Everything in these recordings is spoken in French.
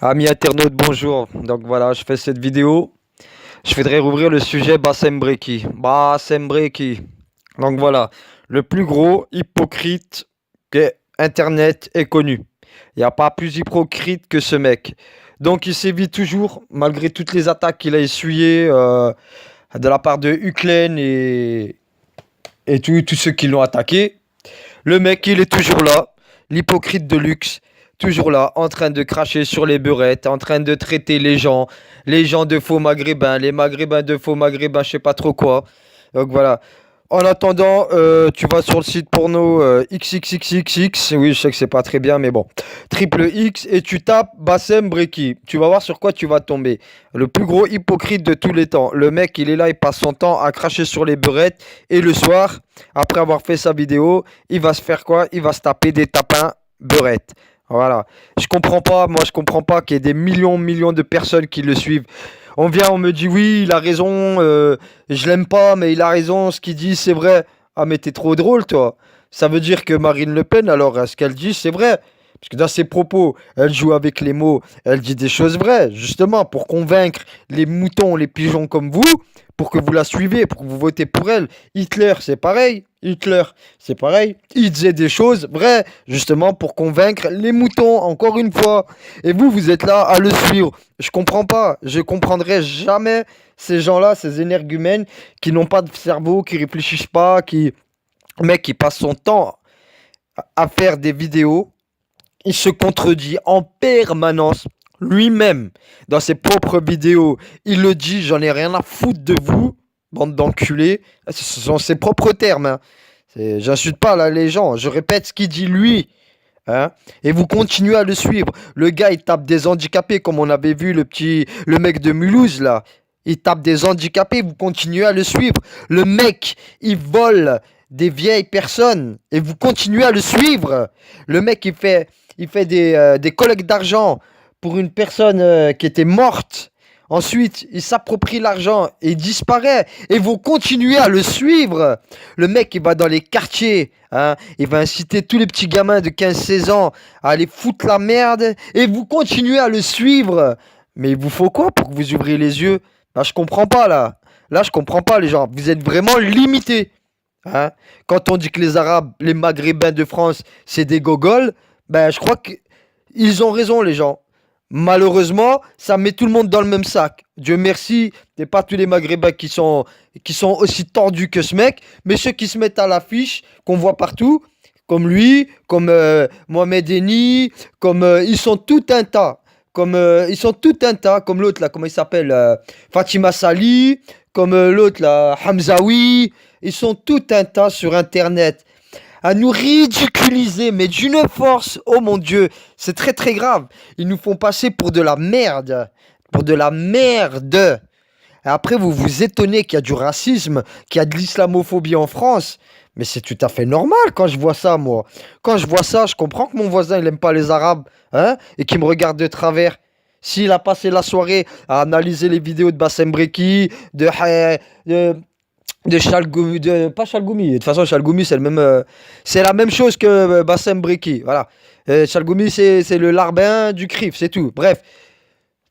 Amis internautes, bonjour. Donc voilà, je fais cette vidéo. Je voudrais rouvrir le sujet Bassem Breki. Bassem Breki. Donc voilà, le plus gros hypocrite que Internet ait connu. Il n'y a pas plus hypocrite que ce mec. Donc il sévit toujours, malgré toutes les attaques qu'il a essuyées de la part de Ukraine et tous ceux qui l'ont attaqué. Le mec, il est toujours là, l'hypocrite de luxe, toujours là, en train de cracher sur les beurettes, en train de traiter les gens de faux maghrébins, les maghrébins de faux maghrébins, je sais pas trop quoi. Donc voilà. En attendant, tu vas sur le site porno XXXXX, oui, je sais que c'est pas très bien, mais bon, triple X, et tu tapes Bassem Breki. Tu vas voir sur quoi tu vas tomber. Le plus gros hypocrite de tous les temps. Le mec, il est là, il passe son temps à cracher sur les beurettes, et le soir, après avoir fait sa vidéo, il va se faire quoi? Il va se taper des tapins beurrettes. Voilà. Je comprends pas, moi je comprends pas qu'il y ait des millions de personnes qui le suivent. On vient, on me dit oui, il a raison, je l'aime pas, mais il a raison, ce qu'il dit c'est vrai. Ah mais t'es trop drôle toi. Ça veut dire que Marine Le Pen, alors ce qu'elle dit c'est vrai. Parce que dans ses propos, elle joue avec les mots, elle dit des choses vraies, justement, pour convaincre les moutons, les pigeons comme vous, pour que vous la suivez, pour que vous votez pour elle. Hitler, c'est pareil. Hitler, c'est pareil. Il disait des choses vraies, justement, pour convaincre les moutons, encore une fois. Et vous, vous êtes là à le suivre. Je comprends pas. Je comprendrai jamais ces gens-là, ces énergumènes, qui n'ont pas de cerveau, qui réfléchissent pas, mec, qui passe son temps à faire des vidéos. Il se contredit en permanence. Lui-même, dans ses propres vidéos, il le dit, j'en ai rien à foutre de vous, bande d'enculés. Ce sont ses propres termes. Hein. J'insulte pas là les gens, je répète ce qu'il dit lui. Hein. Et vous continuez à le suivre. Le gars, il tape des handicapés, comme on avait vu le mec de Mulhouse là. Il tape des handicapés, vous continuez à le suivre. Le mec, il vole des vieilles personnes et vous continuez à le suivre. Le mec, il fait des collectes d'argent pour une personne qui était morte. Ensuite, il s'approprie l'argent et il disparaît. Et vous continuez à le suivre. Le mec, il va dans les quartiers. Hein, il va inciter tous les petits gamins de 15-16 ans à aller foutre la merde. Et vous continuez à le suivre. Mais il vous faut quoi pour que vous ouvriez les yeux? Là, je comprends pas, là. Là, je comprends pas, les gens. Vous êtes vraiment limités. Hein. Quand on dit que les Arabes, les Maghrébins de France, c'est des gogoles, ben, je crois qu'ils ont raison, les gens. Malheureusement, ça met tout le monde dans le même sac. Dieu merci, c'est pas tous les Maghrébins qui sont aussi tordus que ce mec, mais ceux qui se mettent à l'affiche, qu'on voit partout, comme lui, comme Mohamed Eni, comme ils sont tout un tas. Comme ils sont tout un tas, comme l'autre là, comment il s'appelle Fatima Sali, comme l'autre là, Hamzaoui. Ils sont tout un tas sur internet à nous ridiculiser, mais d'une force, oh mon Dieu, c'est très très grave. Ils nous font passer pour de la merde, pour de la merde. Et après, vous vous étonnez qu'il y a du racisme, qu'il y a de l'islamophobie en France. Mais c'est tout à fait normal quand je vois ça, moi. Quand je vois ça, je comprends que mon voisin, il aime pas les Arabes, hein, et qu'il me regarde de travers. S'il a passé la soirée à analyser les vidéos de Bassem Breki, de Chalgoumi, pas Chalgoumi, de toute façon Chalgoumi c'est la même chose que Bassem Breki, voilà. Chalgoumi c'est le larbin du CRIF, c'est tout. Bref,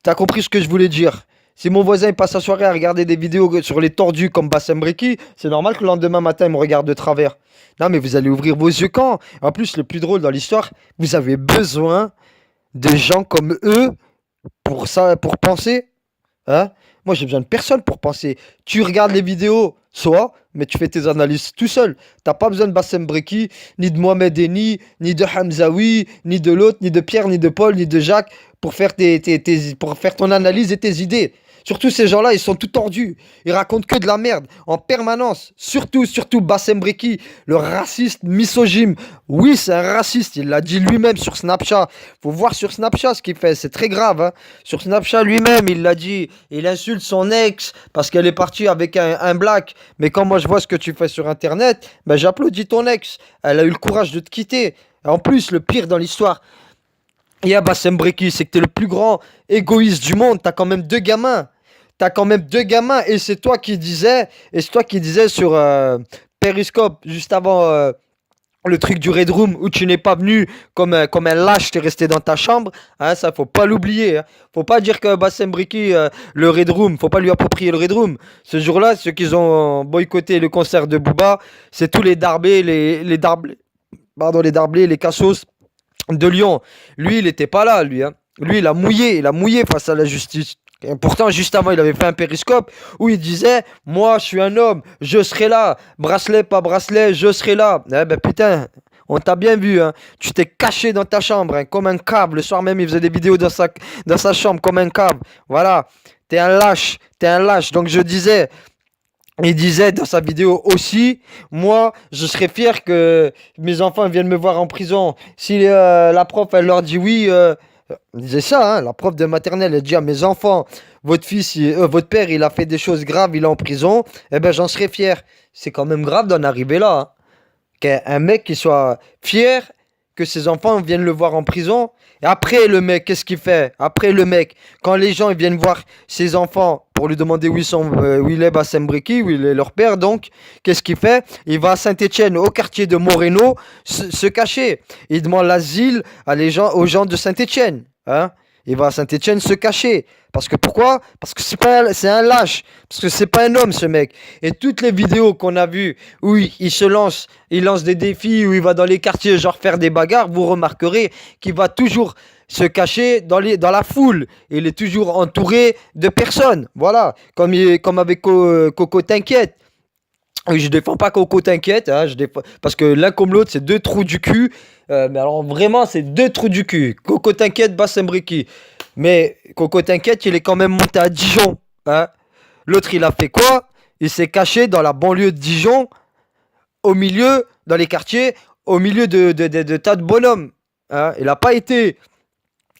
t'as compris ce que je voulais dire. Si mon voisin il passe sa soirée à regarder des vidéos sur les tordus comme Bassem Breki, c'est normal que le lendemain matin il me regarde de travers. Non mais vous allez ouvrir vos yeux quand? En plus le plus drôle dans l'histoire, vous avez besoin de gens comme eux pour ça, pour penser. Hein. Moi, j'ai besoin de personne pour penser. Tu regardes les vidéos, soit, mais tu fais tes analyses tout seul. T'as pas besoin de Bassem Breki, ni de Mohamed Eni, ni de Hamzaoui, ni de l'autre, ni de Pierre, ni de Paul, ni de Jacques, pour faire pour faire ton analyse et tes idées. Surtout ces gens-là, ils sont tout tordus. Ils racontent que de la merde en permanence. Surtout Bassem Breki, le raciste misogyne. Oui, c'est un raciste. Il l'a dit lui-même sur Snapchat. Faut voir sur Snapchat ce qu'il fait. C'est très grave. Hein. Sur Snapchat lui-même, il l'a dit. Il insulte son ex parce qu'elle est partie avec un black. Mais quand moi je vois ce que tu fais sur Internet, ben j'applaudis ton ex. Elle a eu le courage de te quitter. En plus, le pire dans l'histoire, il y a Bassem Breki, c'est que t'es le plus grand égoïste du monde. T'as quand même deux gamins. T'as quand même deux gamins et c'est toi qui disais sur Periscope juste avant le truc du Red Room où tu n'es pas venu comme un lâche, t'es resté dans ta chambre, hein, ça faut pas l'oublier. Hein. Faut pas dire que Bassem Briki, le Red Room, faut pas lui approprier le Red Room. Ce jour-là, ceux qui ont boycotté le concert de Booba, c'est tous les Darbés, les Darblés, pardon, les Darblés, les Cassos de Lyon. Lui, il était pas là, lui. Hein. Lui, il a mouillé face à la justice. Et pourtant, juste avant, il avait fait un périscope où il disait: moi, je suis un homme, je serai là. Bracelet, pas bracelet, je serai là. Eh ben putain, on t'a bien vu. Hein. Tu t'es caché dans ta chambre, hein, comme un cave. Le soir même, il faisait des vidéos dans sa chambre, comme un cave. Voilà. T'es un lâche. T'es un lâche. Donc, je disais. Il disait dans sa vidéo aussi, moi, je serais fier que mes enfants viennent me voir en prison. Si la prof, elle leur dit oui, il disait ça, hein, la prof de maternelle, elle dit à mes enfants, votre père, il a fait des choses graves, il est en prison, eh ben j'en serais fier. C'est quand même grave d'en arriver là. Hein. Qu'un mec qui soit fier que ses enfants viennent le voir en prison. Et après, le mec, qu'est-ce qu'il fait? Après, le mec, quand les gens ils viennent voir ses enfants pour lui demander où il est Bassem Briki, où il est leur père, donc, qu'est-ce qu'il fait? Il va à Saint-Étienne, au quartier de Moreno, se cacher. Il demande l'asile aux gens de Saint-Étienne. Hein? Il va à Saint-Étienne se cacher. Parce que pourquoi? Parce que c'est un lâche. Parce que c'est pas un homme, ce mec. Et toutes les vidéos qu'on a vues où il lance des défis, où il va dans les quartiers, genre faire des bagarres, vous remarquerez qu'il va toujours se cacher dans la foule. Il est toujours entouré de personnes. Voilà. Comme avec Coco T'inquiète. Oui, je défends pas Coco, t'inquiète, hein, parce que l'un comme l'autre, c'est deux trous du cul. Mais alors vraiment, c'est deux trous du cul. Coco, t'inquiète, Bassem Briki. Mais Coco, t'inquiète, il est quand même monté à Dijon. Hein. L'autre, il a fait quoi? Il s'est caché dans la banlieue de Dijon, au milieu, dans les quartiers, au milieu de tas de bonhommes. Hein. Il n'a pas été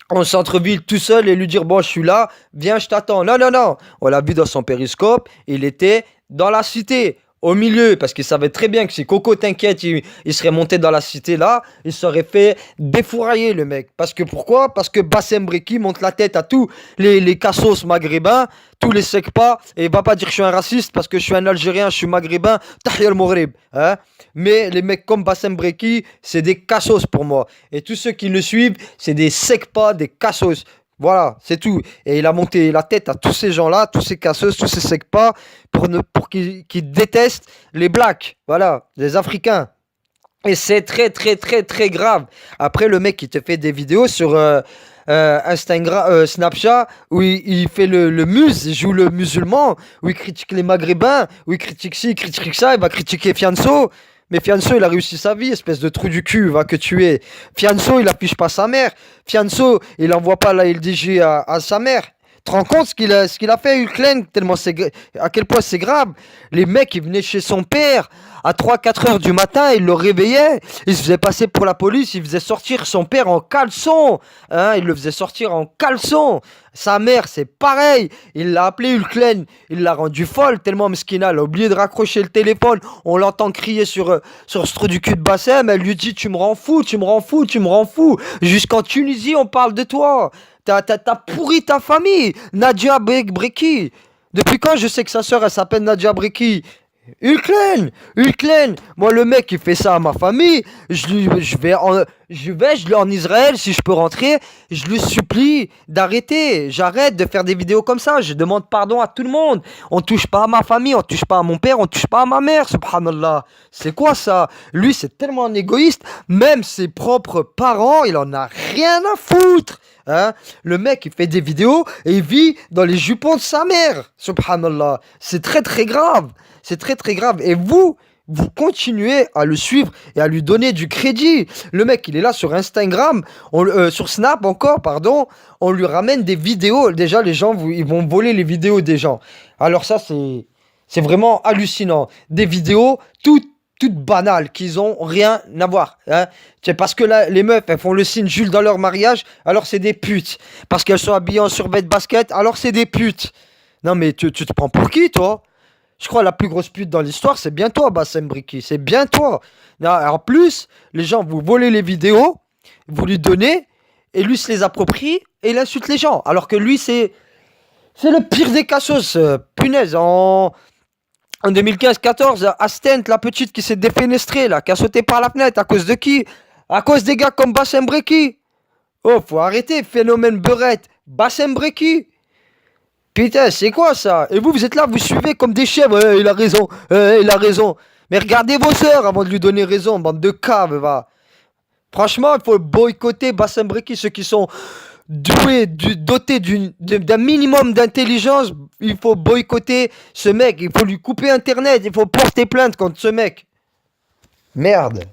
en centre-ville tout seul et lui dire bon, je suis là, viens, je t'attends. Non, non, non. On l'a vu dans son périscope, il était dans la cité, au milieu, parce qu'il savait très bien que si Coco t'inquiète, il serait monté dans la cité là, il serait fait défourailler le mec. Parce que pourquoi? Parce que Bassem Breki monte la tête à tous les cassos maghrébins, tous les sekpas, et il va pas dire que je suis un raciste parce que je suis un Algérien, je suis maghrébin, tahia al Maghreb, hein. Mais les mecs comme Bassem Breki, c'est des cassos pour moi. Et tous ceux qui le suivent, c'est des sekpas, des cassos. Voilà, c'est tout. Et il a monté la tête à tous ces gens-là, tous ces casseuses, tous ces secpas, pour qu'ils détestent les blacks, voilà, les Africains. Et c'est très, très, très, très grave. Après, le mec, il te fait des vidéos sur Instagram, Snapchat, où il fait le muse, il joue le musulman, où il critique les maghrébins, où il critique ci, il critique ça, il va critiquer Fianso. Mais Fianso, il a réussi sa vie, espèce de trou du cul, va que tu es. Fianso, il affiche pas sa mère. Fianso, il envoie pas la LDG à sa mère. Tu te rends compte ce qu'il a fait, Hulklen, tellement à quel point c'est grave. Les mecs, ils venaient chez son père à 3 4 heures du matin, ils le réveillaient, ils se faisaient passer pour la police, ils faisaient sortir son père en caleçon. Hein, ils le faisaient sortir en caleçon. Sa mère, c'est pareil. Il l'a appelé Hulklen, il l'a rendu folle, tellement Meskina, elle a oublié de raccrocher le téléphone. On l'entend crier sur ce trou du cul de Bassem, elle lui dit: tu me rends fou, tu me rends fou, tu me rends fou. Jusqu'en Tunisie, on parle de toi. T'as pourri ta famille, Nadia Breki. Depuis quand je sais que sa sœur, elle s'appelle Nadia Breki? Hulklen, moi le mec il fait ça à ma famille, je vais en Israël si je peux rentrer, je lui supplie d'arrêter, j'arrête de faire des vidéos comme ça, je demande pardon à tout le monde, on touche pas à ma famille, on touche pas à mon père, on touche pas à ma mère, subhanallah, c'est quoi ça? Lui c'est tellement un égoïste, même ses propres parents, il en a rien à foutre. Hein? Le mec il fait des vidéos et il vit dans les jupons de sa mère, subhanallah, c'est très très grave. C'est très très grave. Et vous continuez à le suivre et à lui donner du crédit. Le mec, il est là sur Instagram, sur Snap encore, pardon. On lui ramène des vidéos. Déjà, les gens, ils vont voler les vidéos des gens. Alors ça, c'est vraiment hallucinant. Des vidéos toutes banales, qui ont rien à voir. Hein. C'est parce que là, les meufs, elles font le signe Jules dans leur mariage, alors c'est des putes. Parce qu'elles sont habillées en survêt de basket, alors c'est des putes. Non mais tu te prends pour qui, toi? Je crois que la plus grosse pute dans l'histoire, c'est bien toi, Bassem Briki. C'est bien toi. En plus, les gens vous volez les vidéos, vous lui donnez, et lui se les approprie, et il insulte les gens. Alors que lui, c'est le pire des cassos. Punaise, En 2015-14, à Stent, la petite qui s'est défenestrée, là, qui a sauté par la fenêtre, à cause de qui? À cause des gars comme Bassem Breki. Oh, faut arrêter, phénomène beurette. Bassem Breki. Putain, c'est quoi ça? Et vous êtes là, vous suivez comme des chèvres. Il a raison, il a raison. Mais regardez vos sœurs avant de lui donner raison, bande de caves, va. Franchement, il faut boycotter Bassem Breki, ceux qui sont doués, dotés d'un minimum d'intelligence. Il faut boycotter ce mec, il faut lui couper internet, il faut porter plainte contre ce mec. Merde.